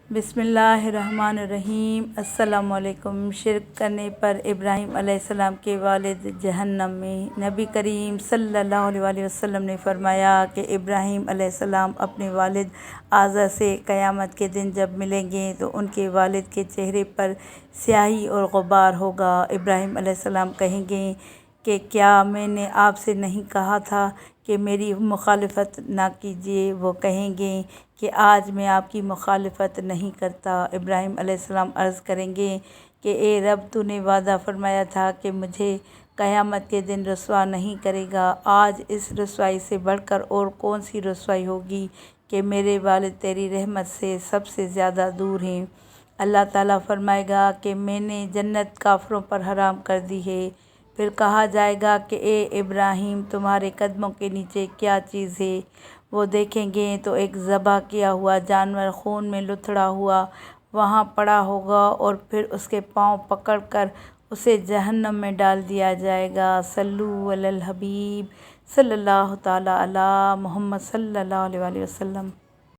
बिस्मिल्लाहिर्रहमानिर्रहीम। अस्सलामु अलैकुम। शिरक करने पर इब्राहीम अलैहिस्सलाम के वालिद जहन्नम में। नबी करीम सल्लल्लाहु अलैहि वसल्लम ने फरमाया कि इब्राहीम अलैहिस्सलाम अपने वालिद आज़र से क़यामत के दिन जब मिलेंगे तो उनके वालिद के चेहरे पर स्याही और ग़ुबार होगा। इब्राहीम अलैहिस्सलाम कहेंगे कि क्या मैंने आपसे नहीं कहा था कि मेरी मुखालफत ना कीजिए। वो कहेंगे कि आज मैं आपकी मुखालफत नहीं करता। इब्राहीम अलैहिस्सलाम अर्ज़ करेंगे कि ए रब, तूने वादा फरमाया था कि मुझे क़यामत के दिन रसवा नहीं करेगा। आज इस रसवाई से बढ़कर और कौन सी रसवाई होगी कि मेरे वालिद तेरी रहमत से सबसे ज़्यादा दूर हैं। अल्लाह ताला फरमाएगा कि मैंने जन्नत काफ़िरों पर हराम कर दी है। फिर कहा जाएगा कि ए इब्राहीम, तुम्हारे कदमों के नीचे क्या चीज़ है। वो देखेंगे तो एक ज़बह किया हुआ जानवर खून में लुथड़ा हुआ वहाँ पड़ा होगा और फिर उसके पाँव पकड़कर उसे जहन्नम में डाल दिया जाएगा। सल्लु अलल हबीब सल्लल्लाहु ताला अला मुहम्मद सल्लल्लाहु अलैहि वसल्लम।